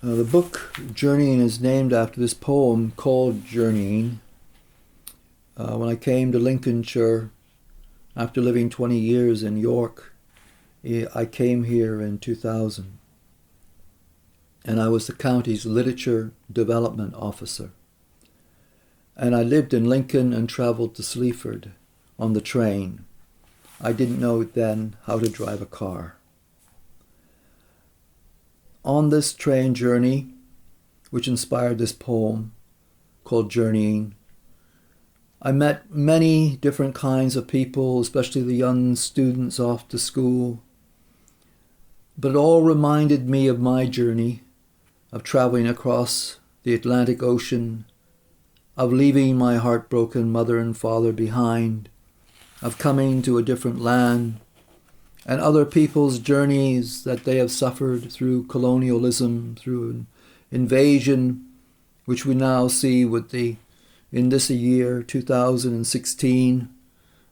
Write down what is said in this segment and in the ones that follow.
The book Journeying is named after this poem called Journeying. When I came to Lincolnshire after living 20 years in York, I came here in 2000, and I was the county's literature development officer. And I lived in Lincoln and travelled to Sleaford on the train. I didn't know then how to drive a car. On this train journey, which inspired this poem called Journeying, I met many different kinds of people, especially the young students off to school. But it all reminded me of my journey, of traveling across the Atlantic Ocean, of leaving my heartbroken mother and father behind, of coming to a different land, and other people's journeys that they have suffered through colonialism, through an invasion, which we now see in this year, 2016,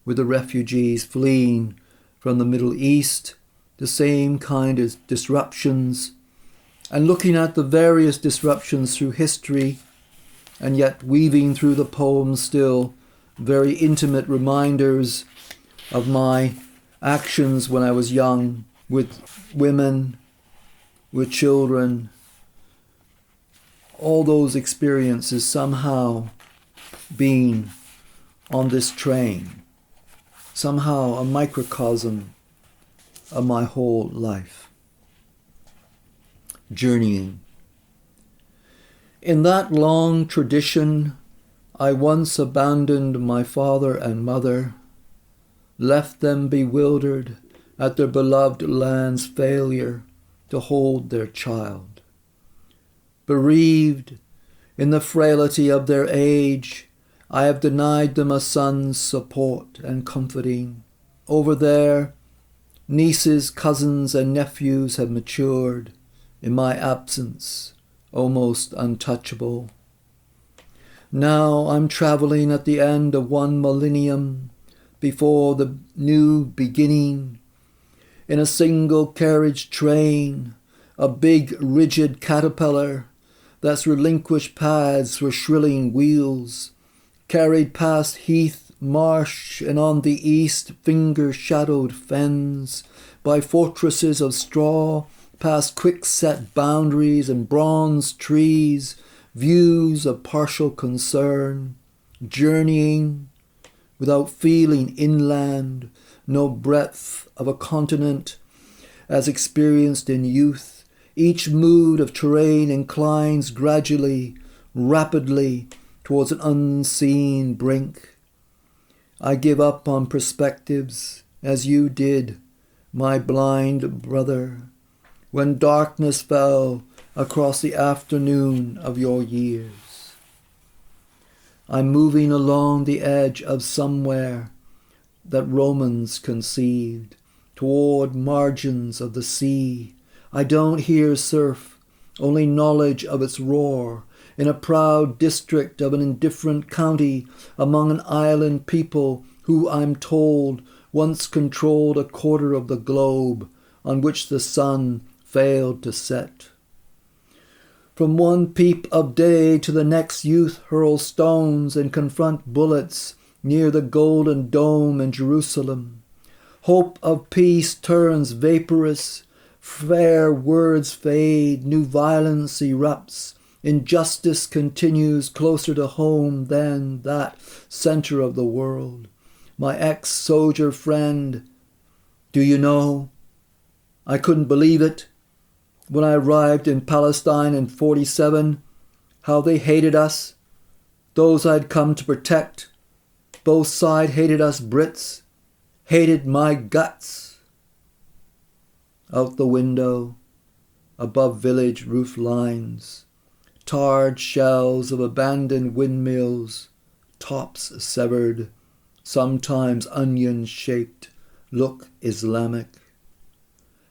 with the refugees fleeing from the Middle East, the same kind of disruptions, and looking at the various disruptions through history, and yet weaving through the poem still very intimate reminders of my actions when I was young, with women, with children. All those experiences somehow being on this train, somehow a microcosm of my whole life. Journeying. In that long tradition, I once abandoned my father and mother, left them bewildered at their beloved land's failure to hold their child. Bereaved in the frailty of their age, I have denied them a son's support and comforting. Over there, nieces, cousins, and nephews have matured, in my absence, almost untouchable. Now I'm travelling at the end of one millennium, before the new beginning, in a single carriage train, a big rigid caterpillar that's relinquished paths for shrilling wheels, carried past heath, marsh, and on the east finger-shadowed fens, by fortresses of straw, past quick-set boundaries and bronze trees, views of partial concern, journeying, without feeling inland, no breadth of a continent, as experienced in youth. Each mood of terrain inclines gradually, rapidly, towards an unseen brink. I give up on perspectives, as you did, my blind brother, when darkness fell across the afternoon of your years. I'm moving along the edge of somewhere that Romans conceived, toward margins of the sea. I don't hear surf, only knowledge of its roar, in a proud district of an indifferent county, among an island people who, I'm told, once controlled a quarter of the globe, on which the sun failed to set. From one peep of day to the next, youth hurl stones and confront bullets near the golden dome in Jerusalem. Hope of peace turns vaporous, fair words fade, new violence erupts, injustice continues closer to home than that center of the world. My ex-soldier friend, do you know, I couldn't believe it when I arrived in Palestine in 1947, how they hated us, those I'd come to protect. Both sides hated us Brits, hated my guts. Out the window, above village roof lines, tarred shells of abandoned windmills, tops severed, sometimes onion-shaped, look Islamic.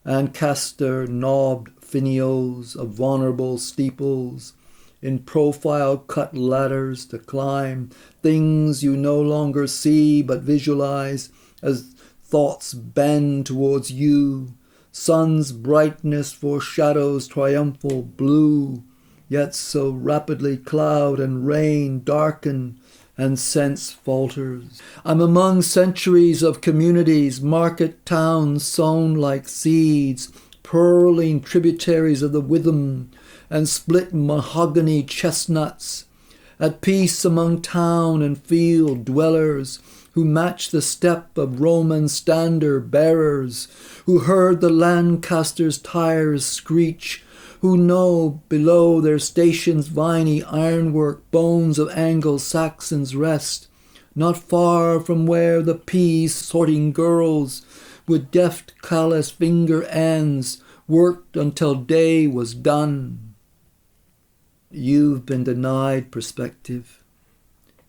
Ancaster knobbed finials of vulnerable steeples, in profile cut ladders to climb, things you no longer see but visualize as thoughts bend towards you, Sun's brightness foreshadows triumphal blue, yet so rapidly cloud and rain darken and sense falters. I'm among centuries of communities, market towns sown like seeds, purling tributaries of the Witham and split mahogany chestnuts, at peace among town and field dwellers, who match the step of Roman standard bearers, who heard the Lancaster's tires screech, who know below their station's viney ironwork bones of Anglo-Saxons rest, not far from where the peas-sorting girls with deft callous finger ends worked until day was done. You've been denied perspective.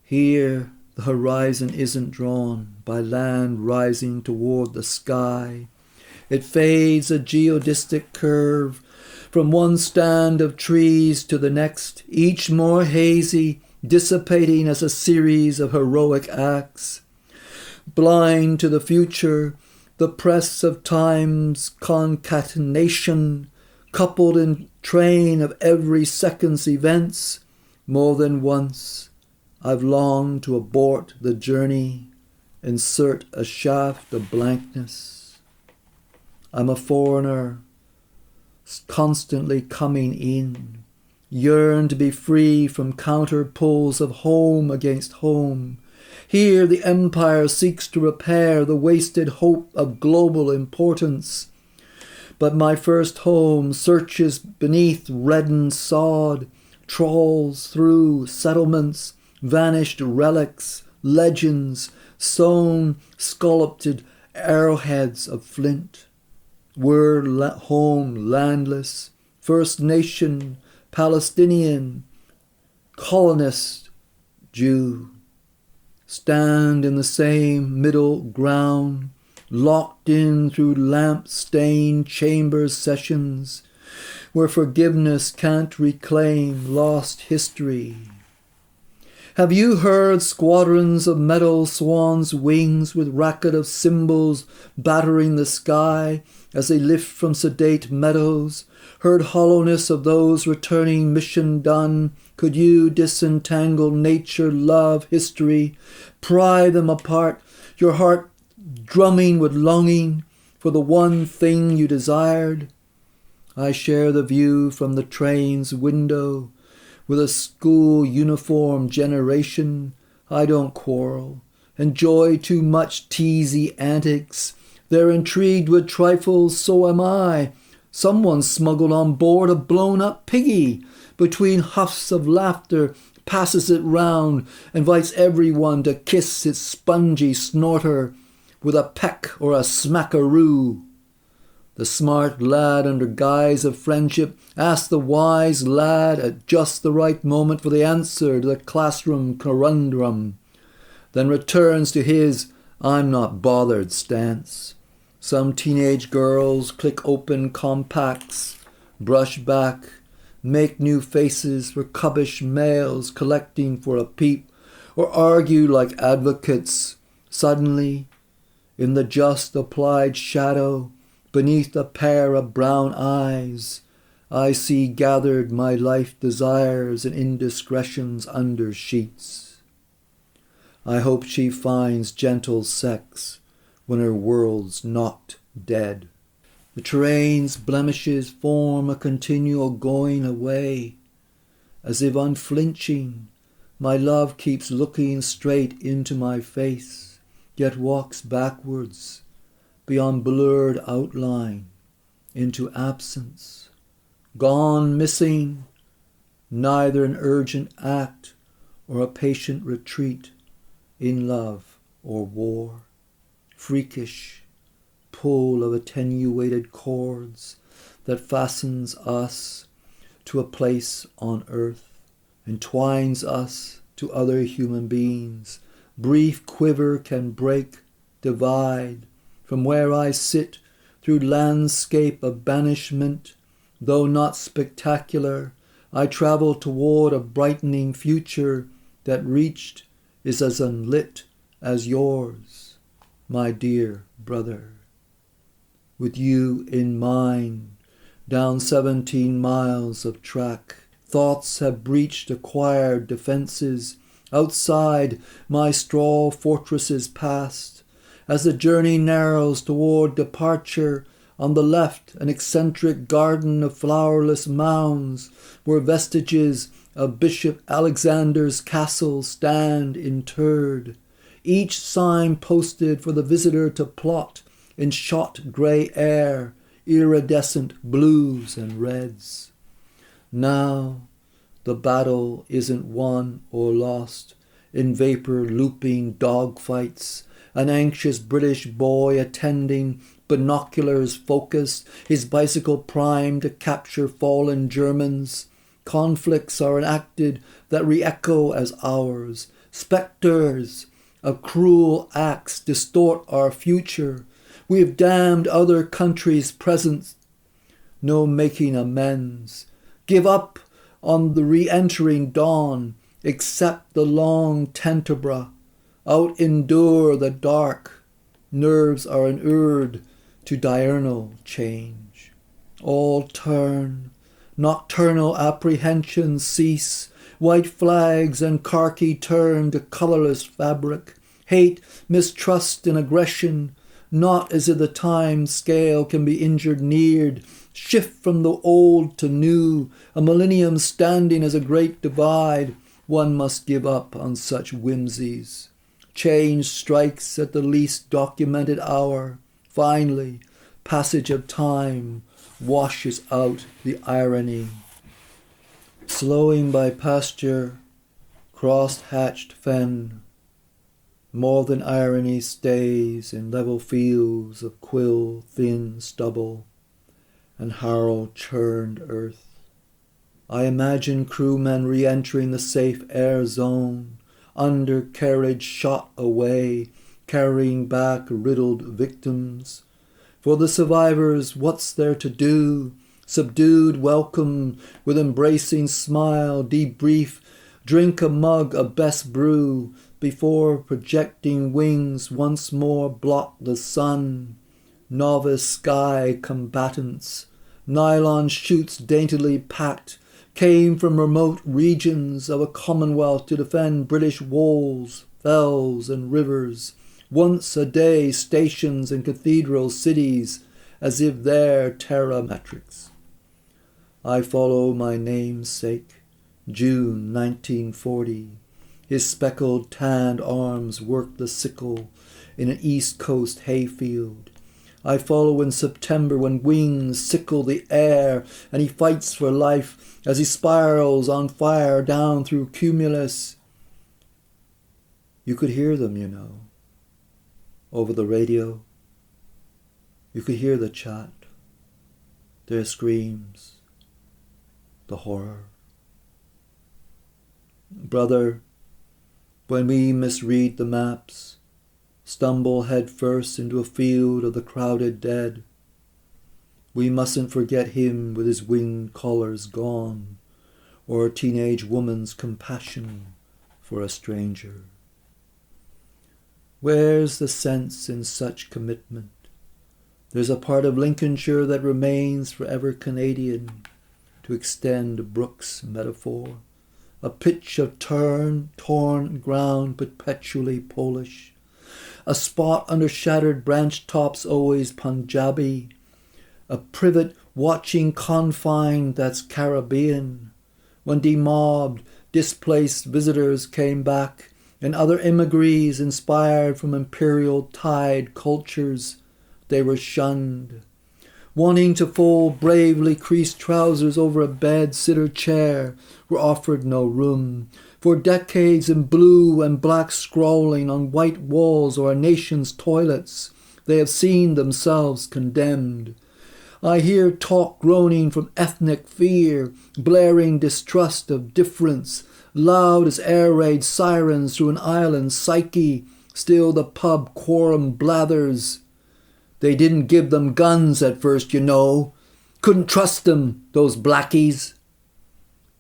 Here the horizon isn't drawn by land rising toward the sky. It fades a geodesic curve from one stand of trees to the next, each more hazy, dissipating as a series of heroic acts. Blind to the future, the press of time's concatenation, coupled in train of every second's events, more than once I've longed to abort the journey, insert a shaft of blankness. I'm a foreigner, constantly coming in, yearn to be free from counter-pulls of home against home. Here the empire seeks to repair the wasted hope of global importance. But my first home searches beneath reddened sod, trawls through settlements, vanished relics, legends, sewn, sculpted arrowheads of flint. We're home landless, First Nation, Palestinian, colonist, Jew. Stand in the same middle ground, locked in through lamp-stained chambers sessions, where forgiveness can't reclaim lost history. Have you heard squadrons of metal swans' wings with racket of cymbals battering the sky as they lift from sedate meadows? Heard hollowness of those returning mission done? Could you disentangle nature, love, history, pry them apart, your heart drumming with longing for the one thing you desired? I share the view from the train's window with a school uniform generation. I don't quarrel, enjoy too much teasy antics. They're intrigued with trifles, so am I. Someone smuggled on board a blown-up piggy. Between huffs of laughter, passes it round, invites everyone to kiss its spongy snorter with a peck or a smackaroo. The smart lad, under guise of friendship, asks the wise lad at just the right moment for the answer to the classroom conundrum, then returns to his "I'm not bothered" stance. Some teenage girls click open compacts, brush back, make new faces for cubbish males collecting for a peep, or argue like advocates. Suddenly, in the just applied shadow, beneath a pair of brown eyes, I see gathered my life desires and indiscretions under sheets. I hope she finds gentle sex when her world's not dead. The train's blemishes form a continual going away, as if unflinching, my love keeps looking straight into my face, yet walks backwards, beyond blurred outline, into absence. Gone missing, neither an urgent act or a patient retreat in love or war. Freakish pull of attenuated cords that fastens us to a place on earth, entwines us to other human beings. Brief quiver can break, divide, from where I sit through landscape of banishment. Though not spectacular, I travel toward a brightening future that reached is as unlit as yours, my dear brother. with you in mind, down 17 miles of track. Thoughts have breached acquired defences, outside my straw fortresses past. As the journey narrows toward departure, on the left an eccentric garden of flowerless mounds, where vestiges of Bishop Alexander's castle stand interred, each sign posted for the visitor to plot in shot grey air, iridescent blues and reds. Now the battle isn't won or lost in vapour-looping dogfights, an anxious British boy attending, binoculars focused, his bicycle primed to capture fallen Germans. Conflicts are enacted that re-echo as ours. Spectres of cruel acts distort our future. We have damned other countries' present. No making amends. Give up on the re-entering dawn. Accept the long tenebra. Out endure the dark. Nerves are inured to diurnal change. All turn. Nocturnal apprehensions cease. White flags and khaki turn to colourless fabric. Hate, mistrust and aggression, not as if the time scale can be injured neared. Shift from the old to new, a millennium standing as a great divide. One must give up on such whimsies. Change strikes at the least documented hour. Finally, passage of time washes out the irony. Slowing by pasture, cross-hatched fen, more than irony stays in level fields of quill-thin stubble and harrow-churned earth. I imagine crewmen re-entering the safe air zone, undercarriage shot away, carrying back riddled victims. For the survivors, what's there to do? Subdued welcome with embracing smile, debrief, drink a mug of best brew, before projecting wings once more block the sun. Novice sky combatants, nylon chutes daintily packed, came from remote regions of a commonwealth to defend British walls, fells and rivers. Once a day stations in cathedral cities, as if they're terra metrics. I follow my namesake, June 1940. His speckled tanned arms work the sickle in an East Coast hayfield. I follow in September when wings sickle the air and he fights for life as he spirals on fire down through cumulus. You could hear them, you know, over the radio. You could hear the chat, their screams, the horror. Brother, when we misread the maps, stumble head first into a field of the crowded dead, we mustn't forget him with his winged collars gone, or a teenage woman's compassion for a stranger. Where's the sense in such commitment? There's a part of Lincolnshire that remains forever Canadian, to extend Brooke's metaphor. A pitch of torn ground perpetually Polish. A spot under shattered branch tops always Punjabi. A privet watching confine that's Caribbean. When demobbed, displaced visitors came back, and other emigres inspired from imperial tide cultures, they were shunned. Wanting to fold bravely creased trousers over a bed-sitter chair were offered no room. For decades in blue and black scrawling on white walls or our nation's toilets, they have seen themselves condemned. I hear talk groaning from ethnic fear, blaring distrust of difference, loud as air raid sirens through an island psyche. Still the pub quorum blathers. They didn't give them guns at first, you know. Couldn't trust them, those blackies.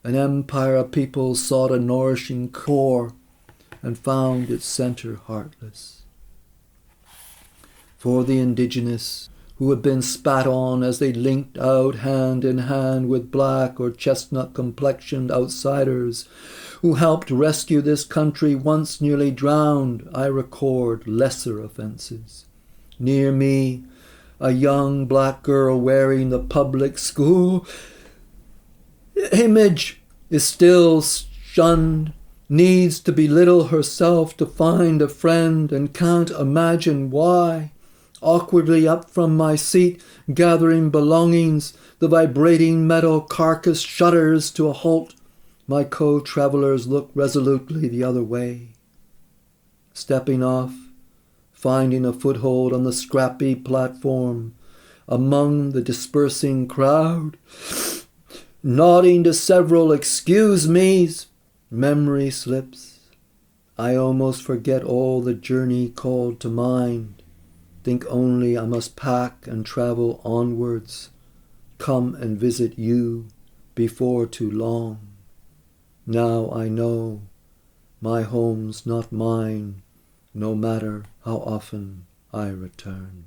An empire of people sought a nourishing core and found its center heartless. For the indigenous, who had been spat on as they linked out hand in hand with black or chestnut-complexioned outsiders who helped rescue this country once nearly drowned, I record lesser offences. Near me, a young black girl wearing the public school image is still shunned, needs to belittle herself to find a friend, and can't imagine why. Awkwardly up from my seat, gathering belongings, the vibrating metal carcass shudders to a halt. My co-travelers look resolutely the other way. Stepping off, finding a foothold on the scrappy platform, among the dispersing crowd, nodding to several excuse me's, memory slips. I almost forget all the journey called to mind. Think only I must pack and travel onwards, come and visit you before too long. Now I know my home's not mine, no matter how often I return.